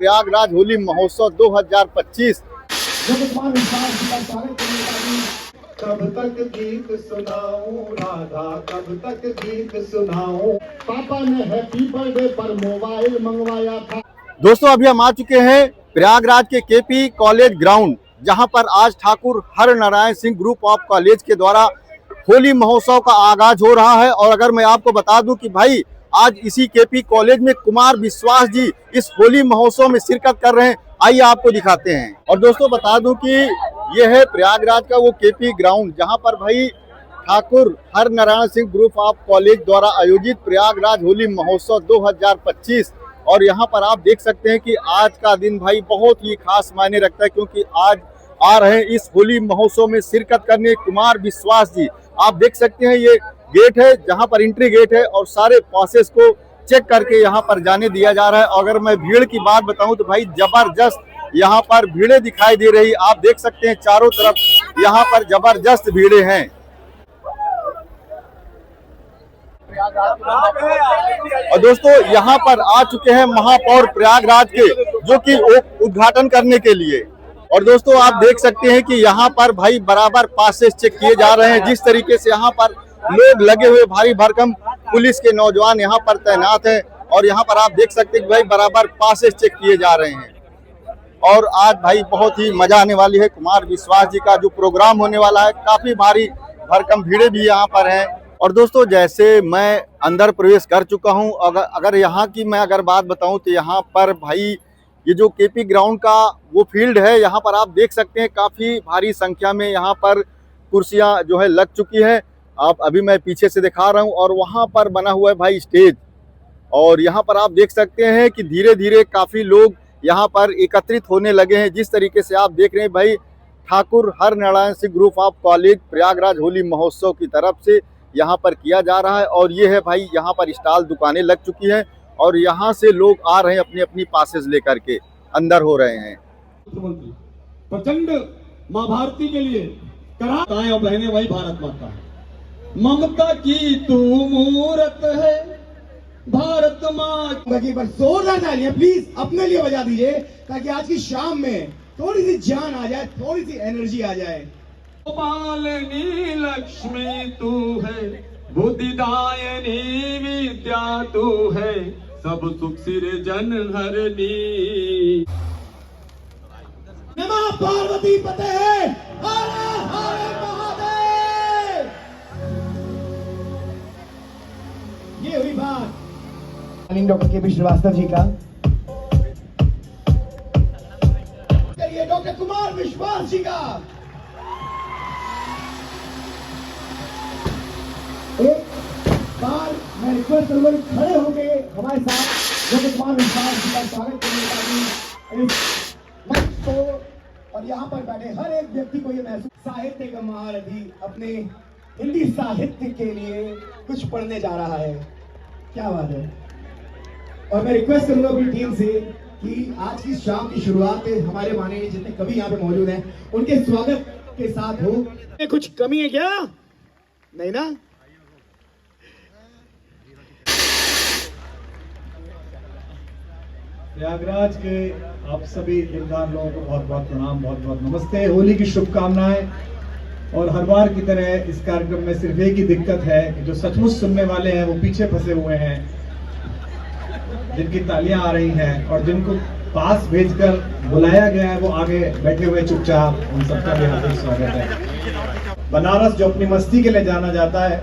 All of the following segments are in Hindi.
प्रयागराज होली महोत्सव 2025। कब तक गीत सुनाऊं राधा, कब तक गीत सुनाऊं। पापा ने हैप्पी बर्थडे पर मोबाइल मंगवाया था। दोस्तों अभी हम आ चुके हैं प्रयागराज के केपी कॉलेज ग्राउंड, जहां पर आज Thakur Har Narayan Singh group of college के द्वारा होली महोत्सव का आगाज हो रहा है। और अगर मैं आपको बता दूं कि भाई आज इसी केपी कॉलेज में कुमार विश्वास जी इस होली महोत्सव में शिरकत कर रहे हैं, आइए आपको दिखाते हैं। और दोस्तों बता दूं कि यह है प्रयागराज का वो केपी ग्राउंड, जहां पर भाई Thakur Har Narayan Singh group of college द्वारा आयोजित प्रयागराज होली महोत्सव 2025। और यहाँ पर आप देख सकते हैं कि आज का दिन भाई बहुत ही खास मायने रखता है, क्योंकि आज आ रहे हैं इस होली महोत्सव में शिरकत करने कुमार विश्वास जी। आप देख सकते हैं ये गेट है जहां पर एंट्री गेट है और सारे पासेस को चेक करके यहां पर जाने दिया जा रहा है। अगर मैं भीड़ की बात बताऊं तो भाई जबरदस्त यहां पर भीड़ें दिखाई दे रही, आप देख सकते हैं चारों तरफ यहां पर जबरदस्त भीड़ें हैं। और दोस्तों यहाँ पर आ चुके हैं महापौर प्रयागराज के, जो कि उद्घाटन करने के लिए। और दोस्तों आप देख सकते हैं कि यहाँ पर भाई बराबर पासेस चेक किए जा रहे हैं। जिस तरीके से यहाँ पर लोग लगे हुए, भारी भरकम पुलिस के नौजवान यहाँ पर तैनात हैं। और यहाँ पर आप देख सकते हैं कि भाई बराबर पासेस चेक किए जा रहे हैं। और आज भाई बहुत ही मजा आने वाली है। कुमार विश्वास जी का जो प्रोग्राम होने वाला है, काफी भारी भरकम भीड़ें भी यहाँ पर हैं। और दोस्तों जैसे मैं अंदर प्रवेश कर चुका हूँ, अगर यहाँ की मैं अगर बात बताऊँ तो यहाँ पर भाई ये जो केपी ग्राउंड का वो फील्ड है, यहाँ पर आप देख सकते हैं काफ़ी भारी संख्या में यहाँ पर कुर्सियाँ जो है लग चुकी हैं। आप अभी मैं पीछे से दिखा रहा हूँ और वहाँ पर बना हुआ है भाई स्टेज। और यहाँ पर आप देख सकते हैं कि धीरे धीरे काफ़ी लोग यहाँ पर एकत्रित होने लगे हैं। जिस तरीके से आप देख रहे हैं भाई Thakur Har Narayan Singh group of college Prayagraj Holi महोत्सव की तरफ से यहाँ पर किया जा रहा है। और ये है भाई यहाँ पर स्टॉल दुकानें लग चुकी हैं और यहाँ से लोग आ रहे हैं अपनी अपनी पासेस लेकर के अंदर हो रहे हैं। प्रचंड माँ भारती के लिए कराएं और बहने वही भारत माता है। ममता की तू मूरत है भारत माँ। पर जोरदार तालियां प्लीज अपने लिए बजा दीजिए, ताकि आज की शाम में थोड़ी सी जान आ जाए, थोड़ी सी एनर्जी आ जाए। गोपालिनी लक्ष्मी तू है, बुद्धिदायिनी विद्या तू है, सब सुख सिर जन हरनी। नमः पार्वती पते हर हर महादेव। ये हुई बात डॉक्टर के श्रीवास्तव जी का। ये डॉक्टर कुमार विश्वास जी का। एक बार मैं रिक्वेस्ट करूंगा खड़े होके हमारे साथ डॉक्टर कुमार विश्वास जी का स्वागत करने का इस मंच को। और यहाँ पर बैठे हर एक व्यक्ति को ये महसूस, साहित्य का महारथी अपने हिंदी साहित्य के लिए कुछ पढ़ने जा रहा है। क्या बात है। और मैं रिक्वेस्ट करूंगा अपनी टीम से कि आज की शाम की शुरुआत हमारे माननीय जितने कवि यहाँ पे मौजूद हैं उनके स्वागत के साथ हो। कुछ कमी है क्या? नहीं ना? प्रयागराज के आप सभी दिलदार लोगों को बहुत बहुत प्रणाम, बहुत बहुत नमस्ते, होली की शुभकामनाएं। और हर बार की तरह इस कार्यक्रम में सिर्फ एक ही दिक्कत है कि जो सचमुच सुनने वाले हैं वो पीछे फंसे हुए हैं, जिनकी तालियां आ रही हैं, और जिनको पास भेजकर बुलाया गया है वो आगे बैठे हुए चुपचाप, उन सबका भी हार्दिक स्वागत है। बनारस जो अपनी मस्ती के लिए जाना जाता है,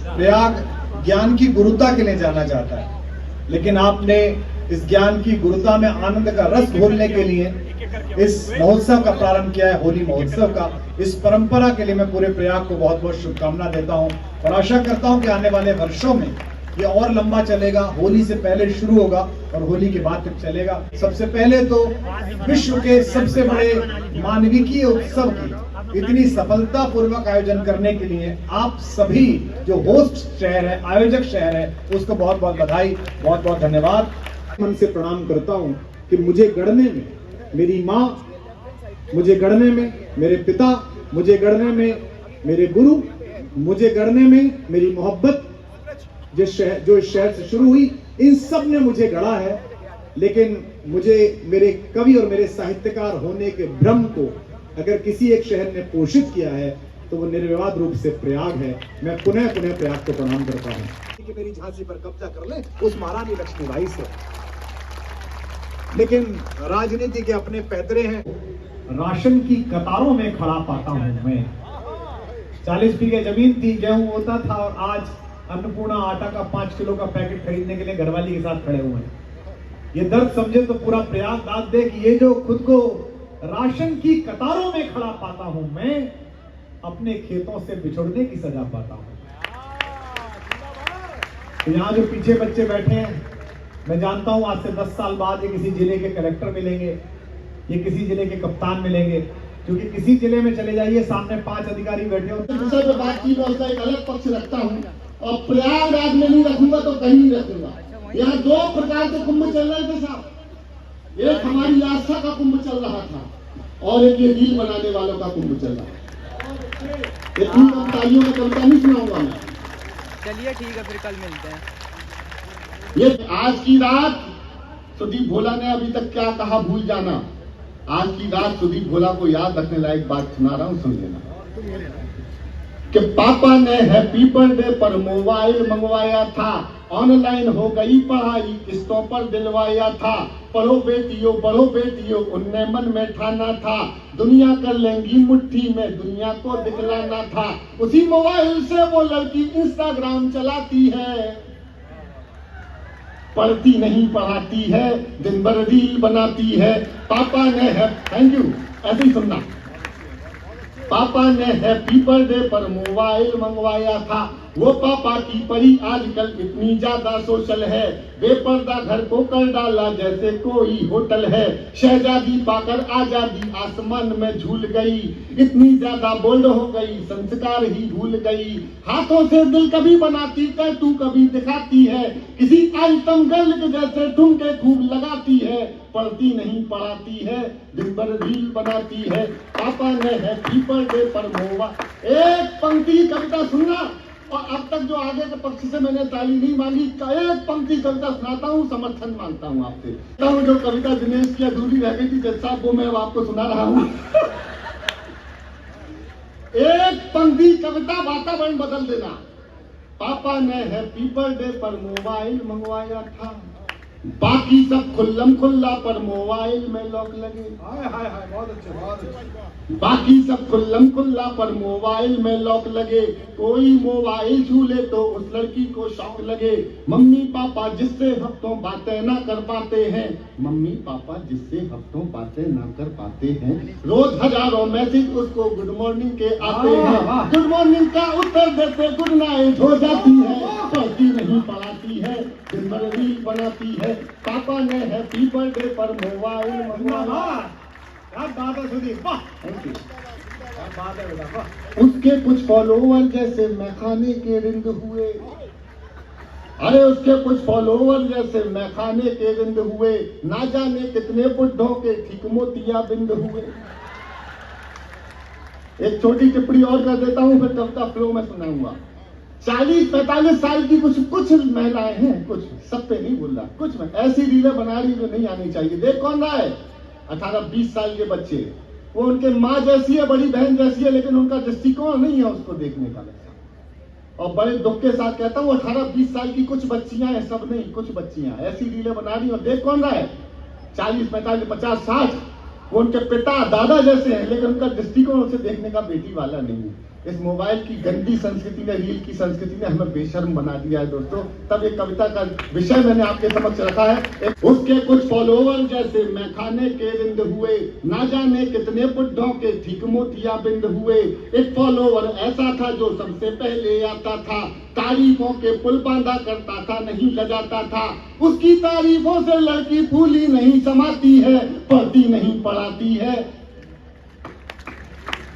प्रयाग ज्ञान की गुरुता के लिए जाना जाता है, लेकिन आपने इस ज्ञान की गुरुता में आनंद का रस घोलने के लिए इस महोत्सव का प्रारंभ किया है, होली महोत्सव का। इस परंपरा के लिए मैं पूरे प्रयाग को बहुत बहुत शुभकामना देता हूं और आशा करता हूं कि आने वाले वर्षों में ये और लंबा चलेगा। होली से पहले शुरू होगा और होली के बाद तक चलेगा। सबसे पहले तो विश्व के सबसे बड़े मानविकीय उत्सव की इतनी सफलता पूर्वक आयोजन करने के लिए आप सभी जो होस्ट शहर है, आयोजक शहर है, उसको बहुत बहुत बधाई, बहुत बहुत धन्यवाद। मन से प्रणाम करता हूं कि मुझे गढ़ने में मेरी माँ, मुझे गढ़ने में मेरे पिता, मुझे गढ़ने में मेरे गुरु, मुझे गढ़ने में मेरी मोहब्बत जो इस शहर से शुरू हुई, इन सब ने मुझे गढ़ा है। लेकिन मुझे मेरे कवि और मेरे साहित्यकार होने के भ्रम को अगर किसी एक शहर ने पोषित किया है तो वो निर्विवाद रूप से प्रयाग है। मैं पुनः पुनः प्रयाग को प्रणाम करता हूँ कि मेरी झांसी पर कब्जा कर ले उस महारानी लक्ष्मीबाई से। लेकिन राजनीति के अपने पैतरे हैं। राशन की कतारों में खड़ा पाता हूं मैं। 40 बीघे जमीन थी, गेहूं होता था, और आज अन्नपूर्णा आटा का 5 किलो का पैकेट खरीदने के लिए घरवाली के साथ खड़े हुए हैं। ये दर्द समझे तो पूरा प्रयाग दाद दे कि ये जो खुद को राशन की कतारों में खड़ा पाता हूं मैं, अपने खेतों से बिछुड़ने की सजा पाता हूं। तो यहाँ जो पीछे बच्चे बैठे हैं, मैं जानता हूं आज से 10 साल बाद ये किसी जिले के कलेक्टर मिलेंगे, ये किसी जिले के कप्तान मिलेंगे, क्योंकि किसी जिले में चले जाइए सामने 5 अधिकारी बैठे होते हैं। विषय पर बातचीत और उसका एक अलग पक्ष रखता हूँ, और प्रयागराज में नहीं रखूंगा तो कहीं नहीं रखूंगा। यहाँ 2 प्रकार के कुंभ चल रहे थे साहब। एक हमारी आस्था का कुंभ चल रहा था और एक ये रील बनाने वालों का कुंभ चल रहा है। इतनी कविताओं में कविता नहीं सुनाऊंगा मैं। चलिए ठीक है, फिर कल मिलते हैं। ये आज की रात सुदीप भोला ने अभी तक क्या कहा भूल जाना। आज की रात सुदीप भोला को याद रखने लायक बात सुना रहा हूं, सुन लेना। कि पापा ने हैप्पी बर्थडे पर मोबाइल मंगवाया था, ऑनलाइन हो गई पढ़ाई, किस्तों पर दिलवाया था। पढ़ो बेटियों उनने मन में ठाना था, दुनिया कर लेंगी मुट्ठी में, दुनिया को दिखलाना था। उसी मोबाइल से वो लड़की इंस्टाग्राम चलाती है, पढ़ती नहीं पढ़ाती है, दिन भर रील बनाती है। पापा ने है, थैंक यू, ऐसे ही सुनना। पापा ने हैप्पी बर्थडे पर मोबाइल मंगवाया था, वो पापा की परी आजकल इतनी ज्यादा सोशल है, बेपर्दा घर को कर डाला जैसे कोई होटल है। शहजादी पाकर आजादी आसमान में झूल गई, इतनी ज्यादा बोल्ड हो गई संस्कार ही भूल गई। हाथों से दिल कभी बनाती टैटू कभी दिखाती है, किसी आइटम गर्ल के जैसे ठुमके खूब लगाती है। पढ़ती नहीं पढ़ाती है, दिन भर रील बनाती है। पापा ने हैप्पी बर्थडे पर मोबाइल। एक पंक्ति कविता सुनना, और अब तक जो आगे के पक्ष से मैंने ताली नहीं मांगी, एक पंक्ति कविता सुनाता हूँ, समर्थन मांगता हूँ आपसे। जो कविता दिनेश की अधूरी रह गई थी जज साहब, वो मैं अब आपको सुना रहा हूँ। एक पंक्ति कविता वातावरण बदल देना। पापा ने हैप्पी बर्थडे पर मोबाइल मंगवाया था, बाकी सब खुल्लम खुल्ला पर मोबाइल में लॉक लगे। हाय हाय हाय, बहुत अच्छे बहुत अच्छे। बाकी सब खुल्लम खुल्ला पर मोबाइल में लॉक लगे, कोई मोबाइल छू ले तो उस लड़की को शौक लगे। मम्मी पापा जिससे हफ्तों बातें ना कर पाते हैं, मम्मी पापा जिससे हफ्तों बातें ना कर पाते हैं। रोज हजारों मैसेज उसको गुड मॉर्निंग के आते हैं, गुड मॉर्निंग का उत्तर देते गुड नाइट हो जाती है। पढ़ती नहीं पढ़ाती है, दिन भर रील बनाती है। पापा ने हैप्पी बर्थडे पर मोबाइल मंगवाया। उसके कुछ फॉलोवर जैसे मैखाने के रिंद हुए, अरे उसके कुछ फॉलोवर जैसे मैखाने के रिंद हुए। ना जाने कितने बुढ़ों के ठीक मोतिया बिंद हुए। एक छोटी टिप्पणी और कर देता हूं, फिर कविता फ्लो में सुनाऊंगा। 40-45 साल की कुछ महिलाएं हैं, कुछ सब पे नहीं बोल रहा, कुछ में ऐसी रीलें बना रही जो नहीं आनी चाहिए। देख कौन रहा है? 18-20 साल के बच्चे, वो उनके माँ जैसी है, बड़ी बहन जैसी है, लेकिन उनका दृष्टिकोण नहीं है उसको देखने का। और बड़े दुख के साथ कहता हूँ 18-20 साल की कुछ बच्चियां हैं, सब नहीं, कुछ बच्चियां ऐसी रीलें बना रही। और देख कौन रहा है? 40-45-50-60, वो उनके पिता दादा जैसे हैं, लेकिन उनका दृष्टिकोण उसे देखने का बेटी वाला नहीं है। इस मोबाइल की गंदी संस्कृति ने, रील की संस्कृति ने हमें बेशर्म बना दिया है दोस्तों। तब एक कविता का विषय मैंने आपके समक्ष रखा है। उसके कुछ फॉलोवर जैसे मैखाने के रिंद हुए, ना जाने कितने बुढ़ों के ठीक मोतिया बिंद हुए। एक फॉलोवर ऐसा था जो सबसे पहले आता था, तारीफों के पुल बांधा करता था, नहीं लजाता था। उसकी तारीफों से लड़की फूली नहीं समाती है, पढ़ती नहीं पढ़ाती है,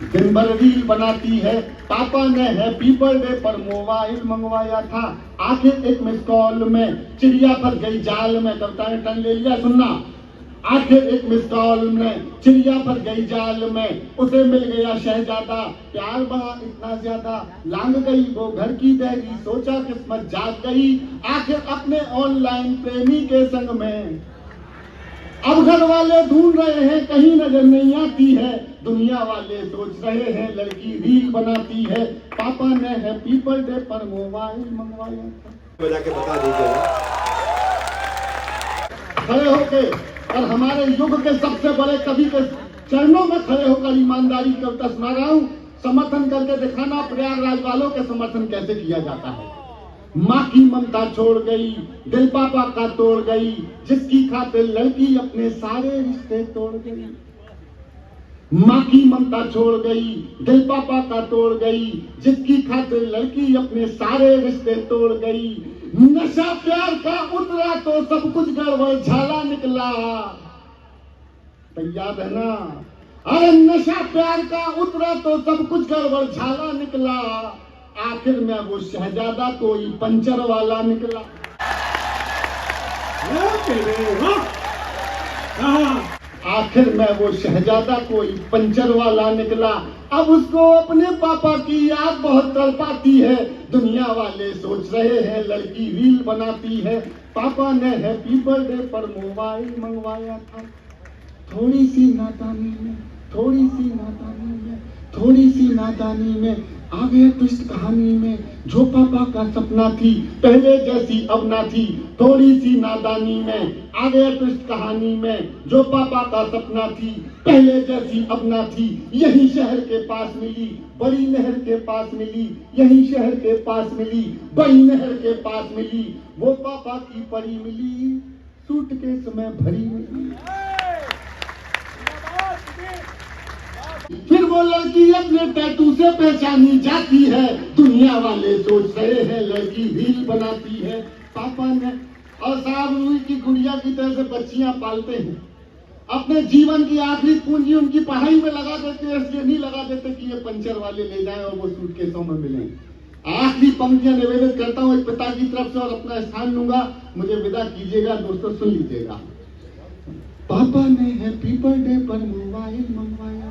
दिन भर रील बनाती है। पापा ने हैप्पी बर्थडे पर मोबाइल मंगवाया था, आखिर एक मिस कॉल में चिड़िया फंस गई जाल में। कविताएं टन ले लिया, सुनना। आखिर एक मिस कॉल में चिड़िया फंस गई जाल में, उसे मिल गया शहजादा, प्यार बढ़ा इतना ज्यादा। लांग गई वो घर की देरी, सोचा किस्मत जाग गई, आखिर अपने ऑनलाइन प्रेमी के संग में। अब घर वाले ढूंढ रहे हैं कहीं नजर नहीं आती है, दुनिया वाले सोच रहे हैं लड़की रील बनाती है, पापा ने हैप्पी बर्थडे पर मोबाइल मंगवाया था। बजा के बता दीजिएगा। खड़े होके और हमारे युग के सबसे बड़े कवि के चरणों में खड़े होकर ईमानदारी कविता सुना रहा हूं, समर्थन करके दिखाना प्रयागराज वालों के समर्थन कैसे किया जाता है। माँ की ममता छोड़ गई, दिल पापा का तोड़ गई, जिसकी खातिर लड़की अपने सारे रिश्ते तोड़ गई। माँ की ममता छोड़ गई, दिल पापा का तोड़ गई, जिसकी खातिर लड़की अपने सारे रिश्ते तोड़ गई। नशा प्यार का उतरा तो सब कुछ गड़बड़ झाला निकला, याद है ना। अरे नशा प्यार का उतरा तो सब कुछ गड़बड़ झाला निकला, आखिर में वो शहजादा कोई पंचर वाला निकला। आखिर में वो शहजादा कोई पंचर वाला निकला। अब उसको अपने पापा की याद बहुत तड़पाती है, दुनिया वाले सोच रहे हैं लड़की रील बनाती है, पापा ने हैप्पी बर्थडे पर मोबाइल मंगवाया था। थोड़ी सी नादानी में, थोड़ी सी नादानी में, थोड़ी सी नादानी में आ गया ट्विस्ट कहानी में, जो पापा का सपना थी पहले जैसी अब ना थी। थोड़ी सी नादानी में आ गया ट्विस्ट कहानी में, जो पापा का सपना थी पहले जैसी अब ना थी। यही शहर के पास मिली, बड़ी नहर के पास मिली, यही शहर के पास मिली, बड़ी नहर के पास मिली। वो पापा की परी मिली, सूटकेस में भरी मिली। फिर वो लड़की अपने टैटू से पहचानी जाती है, दुनिया वाले सोच रहे हैं लड़की रील बनाती है, पापा ने। और साहब रूही की गुड़िया की तरह से बच्चियां पालते हैं, अपने जीवन की आखिरी पूंजी उनकी पढ़ाई में लगा देते हैं, इसलिए नहीं लगा देते कि ये पंचर वाले ले जाएं और वो सूटकेसों में मिलें। आखिरी पंक्तियां निवेदन करता हूँ एक पिता की तरफ से और अपना स्थान लूंगा, मुझे विदा कीजिएगा। दोस्तों सुन लीजिएगा। पापा ने हैप्पी बर्थडे पर मोबाइल मंगवाया,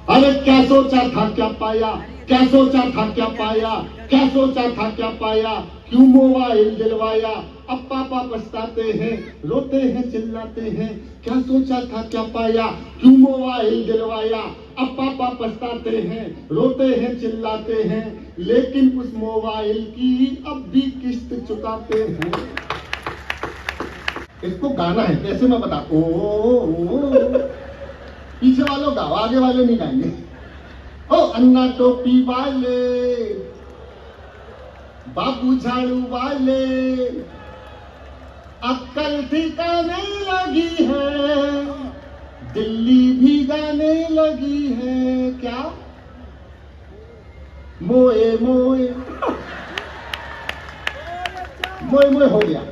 अरे क्या सोचा था क्या पाया, क्या सोचा था क्या पाया, क्या सोचा था क्या पाया, क्यों मोबाइल दिलवाया। अब पापा पछताते हैं, रोते हैं, चिल्लाते हैं, क्या सोचा था क्या पाया, क्यों मोबाइल दिलवाया। अब पापा पछताते हैं, रोते हैं, चिल्लाते हैं, लेकिन उस मोबाइल की अब भी किस्त चुकाते हैं। इसको गाना है, कैसे मैं बता। ओ पीछे वालों गाओ, आगे वाले नहीं गाएंगे। ओ अन्ना टोपी वाले, बाबू झाड़ू वाले, अक्कल ठिकाने लगी है, दिल्ली भी गाने लगी है। क्या मोए मोए मोए मोए हो गया।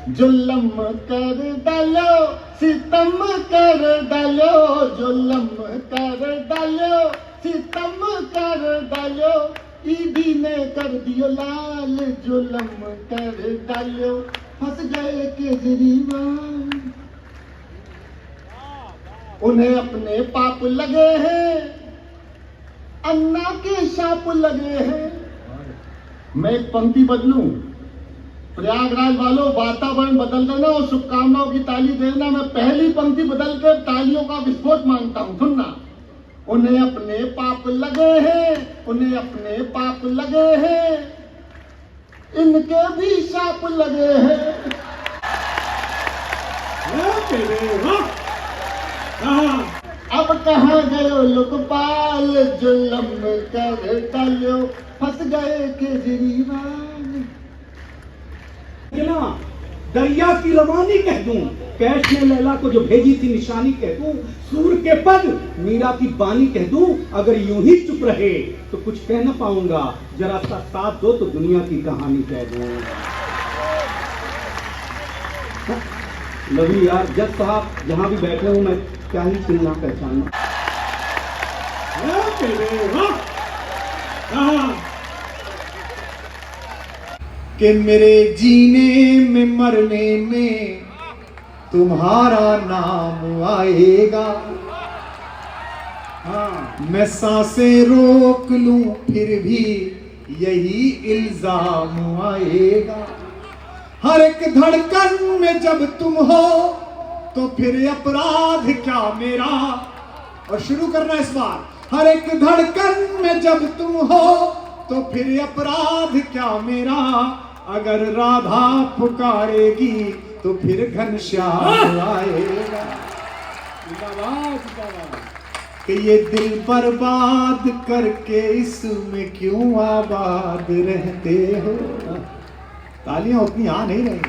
जुल्म कर डालो, सितम कर डालो, जुल्म कर डालो, सितम कर डालो, ईडी ने कर दियो लाल, जुल्म कर डालो, फंस गए केजरीवाल। उन्हें अपने पाप लगे हैं, अन्ना के शाप लगे हैं। मैं एक पंक्ति बदलूं, प्रयागराज वालों वातावरण बदल देना और शुभकामनाओं की ताली देना। मैं पहली पंक्ति बदल के तालियों का विस्फोट मांगता हूं, सुनना। उन्हें अपने पाप लगे हैं, उन्हें अपने पाप लगे हैं, इनके भी शाप लगे हैं। अब कहाँ गयो लोकपाल, जुल्म कर डालो, फंस गए केजरीवाल। दरिया की रवानी कह दूं, कैश ने लैला को जो भेजी थी निशानी कह दूं, सूर के पद मीरा की बानी कह दूं। अगर यूं ही चुप रहे तो कुछ कह न पाऊंगा, जरा सा साथ दो तो दुनिया की कहानी कह दूं। लवी यार, जज साहब जहां भी बैठे हूं मैं क्या ही चिन्ह पहचानना। कि मेरे जीने में मरने में तुम्हारा नाम आएगा। हाँ, मैं सांसें रोक लूं फिर भी यही इल्जाम आएगा। हर एक धड़कन में जब तुम हो तो फिर अपराध क्या मेरा। और शुरू करना इस बार। हर एक धड़कन में जब तुम हो तो फिर अपराध क्या मेरा। अगर राधा पुकारेगी तो फिर घनश्याम आएगा। कि ये दिल बर्बाद करके इसमें क्यों आबाद रहते हो। तालियां उतनी आ नहीं रही।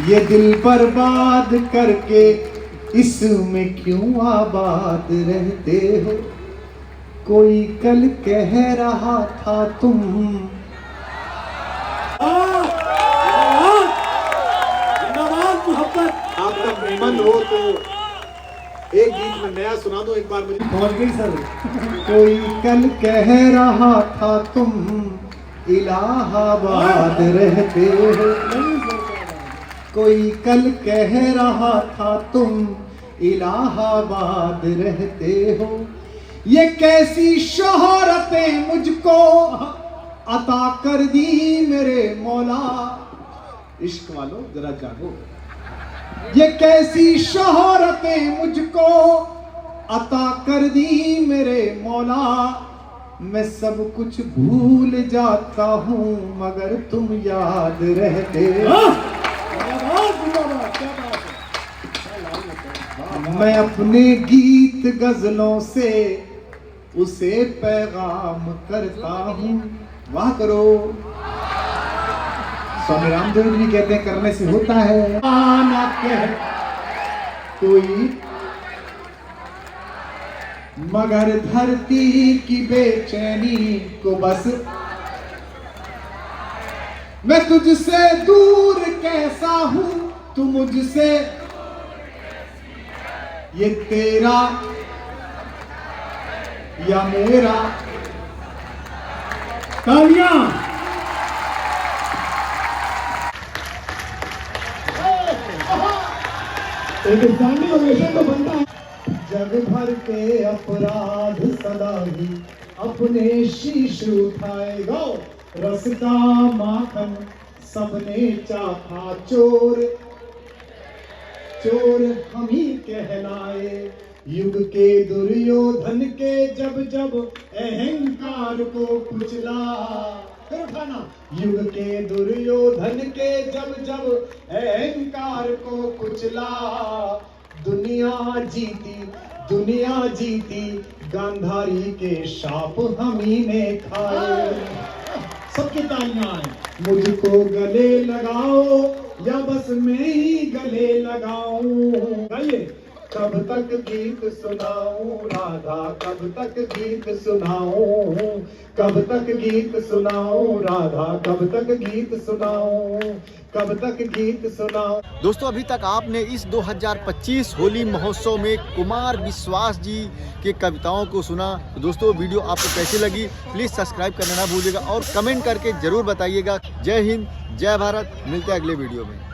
ये दिल बर्बाद करके इसमें क्यों आबाद रहते हो। कोई कल कह रहा था तुम आपका मेहमान हो तो एक गीत में नया सुना दो एक बार मुझे। पहुंच गई सर। कोई कल कह रहा था तुम इलाहाबाद रहते हो। कोई कल कह रहा था तुम इलाहाबाद रहते हो। ये कैसी शोहरतें मुझको अता कर दी मेरे मौला। इश्क वालों जरा जागो। ये कैसी शोहरतें मुझको अता कर दी मेरे मौला। मैं सब कुछ भूल जाता हूँ मगर तुम याद रहते। मैं अपने गीत गजलों से उसे पैगाम करता हूँ। वाह करो। स्वामी रामदेव जी कहते हैं करने से होता है। ना कह कोई मगर धरती की बेचैनी को बस। मैं तुझसे दूर कैसा हूं तू मुझसे। ये तेरा या मेरा। तालियां। एक स्टैंडिंग ओवेशन तो बनता है। जग भर के अपराध सदा ही अपने शीश उठाएगा। रस का माखन सबने चाखा चोर चोर हम ही कहलाए। युग के दुर्योधन के जब जब अहंकार को कुचला। युग के दुर्योधन के जब जब अहंकार को कुचला। दुनिया जीती गांधारी के शाप हम ही ने खाए। सबकी तालियां मुझको गले लगाओ या बस मैं ही गले लगाऊं। गाइए। कब तक गीत सुनाऊं राधा कब तक गीत सुनाऊं। कब तक गीत सुनाऊं राधा कब तक गीत सुनाऊं। कब तक गीत सुनाऊं। दोस्तों अभी तक आपने इस 2025 होली महोत्सव में कुमार विश्वास जी के कविताओं को सुना। तो दोस्तों वीडियो आपको कैसी लगी प्लीज़ सब्सक्राइब करना ना भूलिएगा और कमेंट करके ज़रूर बताइएगा। जय हिंद जय भारत। मिलते हैं अगले वीडियो में।